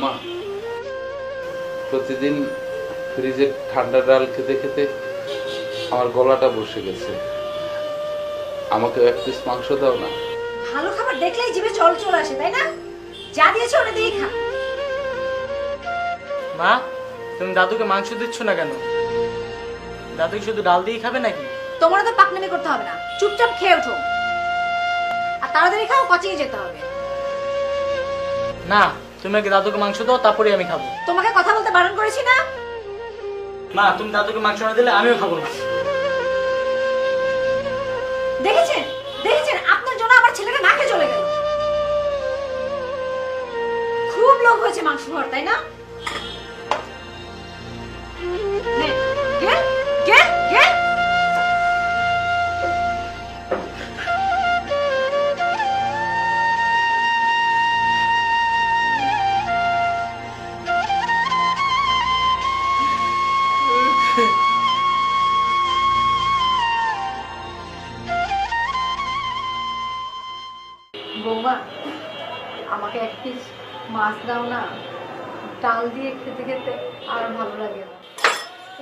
বৌমা, প্রতিদিন ফ্রিজের ঠান্ডা ডাল খেতে খেতে আমার গলাটা বসে গেছে। আমাকে এক পিস মাংস দাও না। ভালো খাবার দেখলেই জিভে জল চলে আসে, তাই না? যা দিয়েছো ওটা দিয়েই খা। মা, তুমি দাদুকে মাংস দিচ্ছ না কেন? দাদুকে শুধু ডাল দিয়েই খাবে নাকি? তোমার তো পাকনামি করতে হবে না, চুপচাপ খেয়ে ওঠো। আর তাড়াতাড়ি খাও, কোচিংয়ে যেতে হবে। না, তুমি আগে দাদুকে মাংস দাও, তারপরে আমি খাবো। তোমাকে কথা বলতে বারণ করেছি না? মা, তুমি দাদুকে মাংস না দিলে আমিও খাবো না। দেখেছেন দেখেছেন, আপনার জন্য আমার ছেলেটা না খেয়ে চলে গেল। খুব লোভ হয়েছে মাংস খাওয়ার, তাই না? নে, গেল, গেল, গেল। বৌমা, আমাকে এক পিস মাছ দাও না, ডাল দিয়ে খেতে খেতে আর ভালো লাগে না।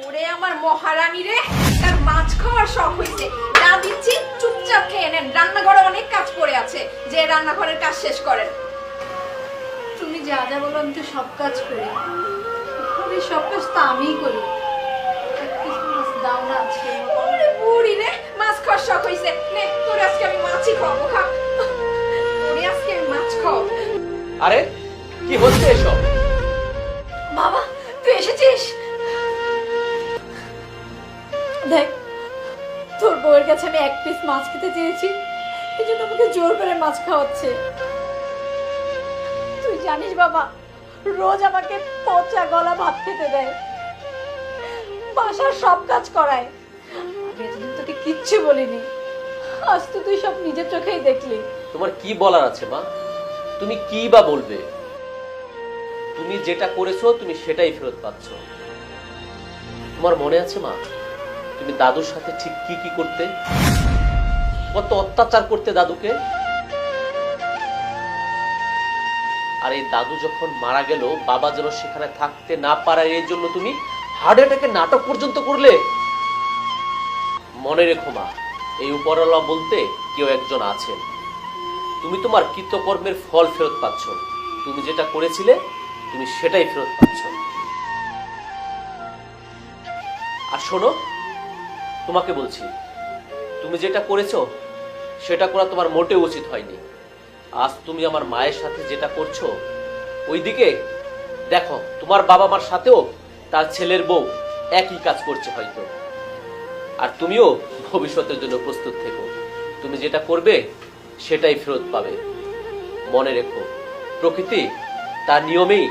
ওরে আমার মহারানী রে, তার মাছ খাওয়ার শখ হইছে। যা দিচ্ছি চুপচাপ খেয়ে নেন, রান্নাঘরে অনেক কাজ পড়ে আছে, যে রান্নাঘরের কাজ শেষ করেন। তুমি যা যা বলো আমি তো সব কাজ করি, আমি সব কাজ তো আমিই করি। এক পিস মাছ দাও না আজকে। ওরে বুড়ি রে, মাছ খাওয়ার শখ হইছে। নে, তোরে আজকে আমি মাছই খাওয়াবো, খা। ওরে আজকে আমি মাছ খাওয়াবো। আরে কি হচ্ছে এসব? বাবা, তুই এসেছিস? দেখ, তোর বউয়ের কাছে আমি এক পিস মাছ খেতে চেয়েছি, এই জন্য আমাকে জোর করে মাছ খাওয়াচ্ছে। তুই জানিস বাবা, রোজ আমাকে পচা গলা ভাত খেতে দেয়, বাসার সব কাজ করায়। আমি এতদিন তোকে কিচ্ছু বলিনি, আজ তো তুই সব নিজের চোখেই দেখলি। তোমার কি বলার আছে মা? তুমি কি বা বলবে? তুমি যেটা করেছো তুমি সেটাই ফেরত পাচ্ছ। তোমার মনে আছে মা, তুমি দাদুর সাথে ঠিক কি কি করতে, কত অত্যাচার করতে দাদুকে? আর এই দাদু যখন মারা গেল, বাবা যেন সেখানে থাকতে না পারার এই জন্য তুমি হার্ট অ্যাটাকের নাটক পর্যন্ত করলে। মনে রেখো মা, এই উপরওয়ালা বলতে কেউ একজন আছেন। তুমি তোমার কৃতকর্মের ফল ফেরত পাচ্ছ। তুমি যেটা করেছিলে তুমি সেটাই ফেরত পাচ্ছ। আর শোনো, তোমাকে বলছি, তুমি যেটা করেছো সেটা করা তোমার মোটেও উচিত হয়নি। আজ তুমি আমার মায়ের সাথে যেটা করছো, ওইদিকে দেখো তোমার বাবা মার সাথেও তার ছেলের বউ একই কাজ করছে হয়তো। আর তুমিও ভবিষ্যতের জন্য প্রস্তুত থেকো। তুমি যেটা করবে সেটাই ফেরত পাবে। মনে রেখো, প্রকৃতি তার নিয়মেই